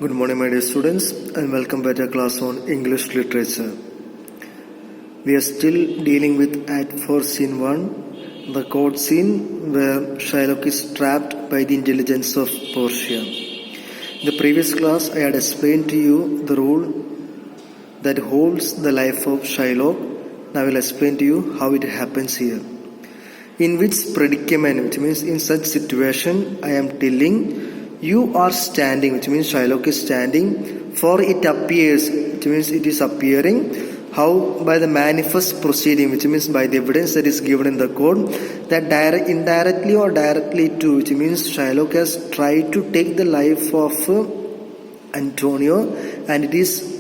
Good morning, my dear students, and welcome back to our class on English literature. We are still dealing with Act 4, Scene 1, the court scene where Shylock is trapped by the intelligence of Portia. In the previous class, I had explained to you the rule that holds the life of Shylock. Now I will explain to you how it happens here. In which predicament, which means in such situation, I am telling you are standing, which means Shylock is standing, for it appears, which means it is appearing, how by the manifest proceeding, which means by the evidence that is given in the court, that indirectly or directly too, which means Shylock has tried to take the life of Antonio, and it is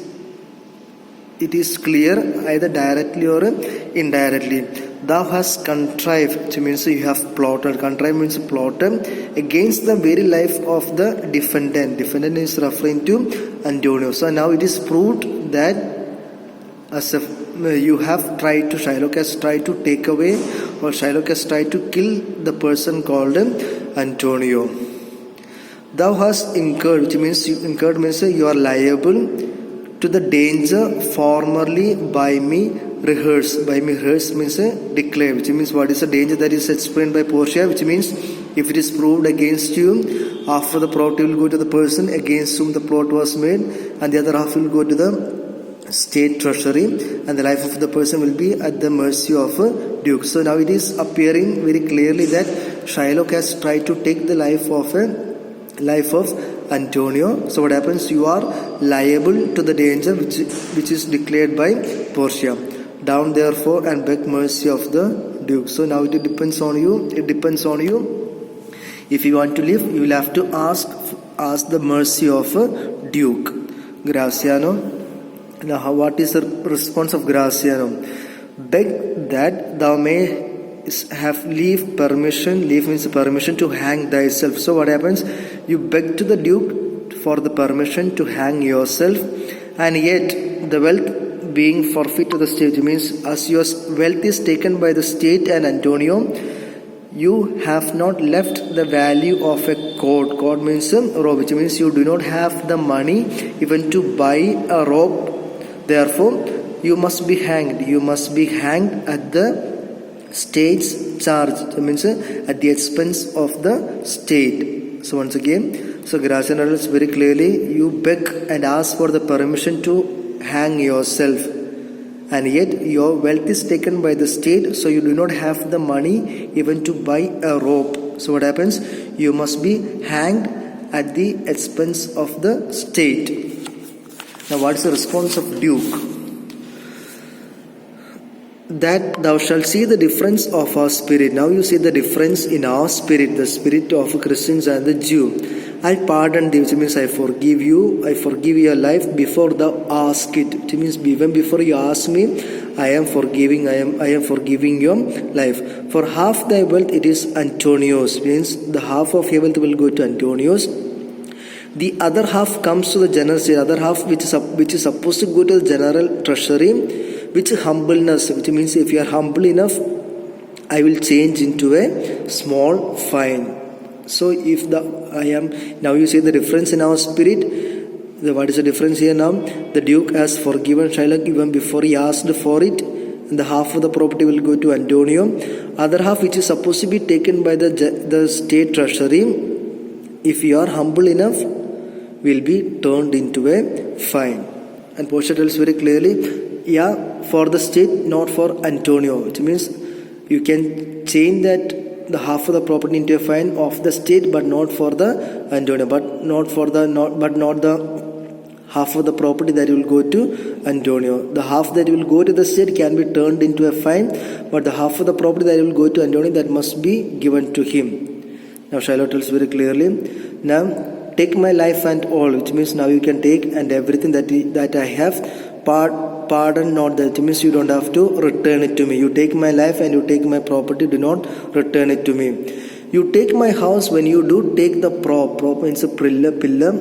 clear either directly or indirectly. Thou hast contrived, which means you have plotted. Contrive means plotted against the very life of the defendant. Defendant is referring to Antonio. So now it is proved that as if you have tried to, Shylock has tried to take away, or Shylock has tried to kill the person called Antonio. Thou hast incurred, which means you are liable to the danger formerly by me rehearsed. By me rehearsed means declare, which means what is the danger that is explained by Portia, which means if it is proved against you, half of the property will go to the person against whom the plot was made, and the other half will go to the state treasury, and the life of the person will be at the mercy of a duke. So now it is appearing very clearly that Shylock has tried to take the life of Antonio. So what happens? You are liable to the danger which is declared by Portia. Down therefore and beg mercy of the duke. So now it depends on you. It depends on you. If you want to live, you will have to ask the mercy of a duke. Graziano. Now what is the response of Graziano? Beg that thou may have leave permission. Leave means permission to hang thyself. So what happens? You beg to the duke for the permission to hang yourself, and yet the wealth being forfeit to the state, means as your wealth is taken by the state and Antonio, you have not left the value of a coat. Coat means a robe, which means you do not have the money even to buy a robe. Therefore, you must be hanged. You must be hanged at the state's charge. That means at the expense of the state. So once again, so Graziano tells very clearly, you beg and ask for the permission to hang yourself, and yet your wealth is taken by the state, so you do not have the money even to buy a robe. So what happens? You must be hanged at the expense of the state. Now what is the response of Duke? That thou shalt see the difference of our spirit. Now you see the difference in our spirit, the spirit of Christians and the Jew. I pardon thee, which means I forgive you. I forgive your life before thou ask it. Which means even before you ask me, I am forgiving. I am forgiving your life. For half thy wealth it is Antonio's. Means the half of your wealth will go to Antonio's. The other half comes to the general state. Other half which is supposed to go to the general treasury, which is humbleness, which means if you are humble enough, I will change into a small fine. So if now you see the difference in our spirit. What is the difference here now? The duke has forgiven Shylock even before he asked for it, and the half of the property will go to Antonio. Other half, which is supposed to be taken by the state treasury, if you are humble enough, will be turned into a fine. And Portia tells very clearly, for the state, not for Antonio, which means you can change that the half of the property into a fine of the state, but not for the Antonio, but not the half of the property that will go to Antonio. The half that will go to the state can be turned into a fine, but the half of the property that will go to Antonio, that must be given to him. Now Shylock tells very clearly, now take my life and all, which means now you can take and everything that I have. Pardon not that, it means you don't have to return it to me. You take my life and you take my property, do not return it to me. You take my house, when you do take the prop means a pillar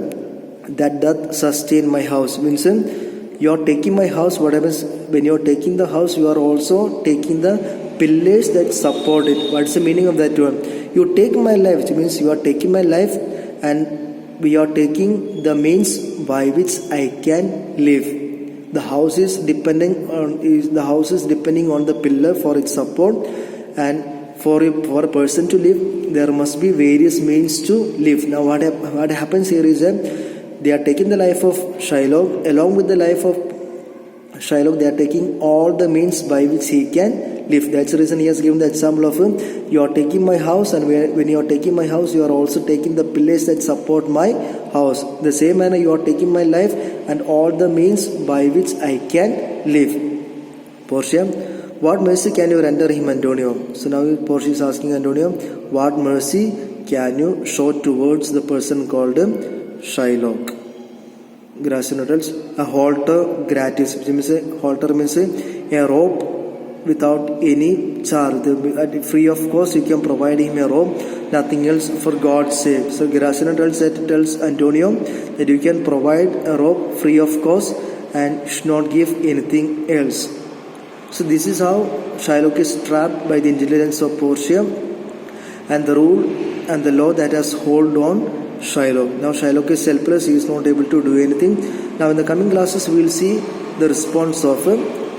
that doth sustain my house. Means you are taking my house. What happens when you are taking the house? You are also taking the pillars that support it. What's the meaning of that one? You take my life, which means you are taking my life, and we are taking the means by which I can live. The house is depending on the pillar for its support, and for a person to live, there must be various means to live. Now what happens here is that they are taking the life of Shylock. Along with the life of Shylock, they are taking all the means by which he can live. That's the reason he has given the example of you are taking my house, and when you are taking my house, you are also taking the pillars that support my house. The same manner, you are taking my life and all the means by which I can live. Portia, what mercy can you render him, Antonio? So now Portia is asking Antonio, what mercy can you show towards the person called Shylock? Gracious noodles, a halter gratis. Halter means a rope without any charge. Free of cost, you can provide him a rope, nothing else, for God's sake. So Graciano tells Antonio that you can provide a rope free of cost and should not give anything else. So this is how Shylock is trapped by the intelligence of Portia and the rule and the law that has hold on Shylock. Now Shylock is helpless, he is not able to do anything. Now in the coming classes we will see the response of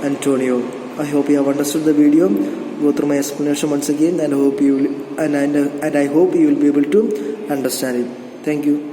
Antonio. I hope you have understood the video. Go through my explanation once again, and I hope you will be able to understand it. Thank you.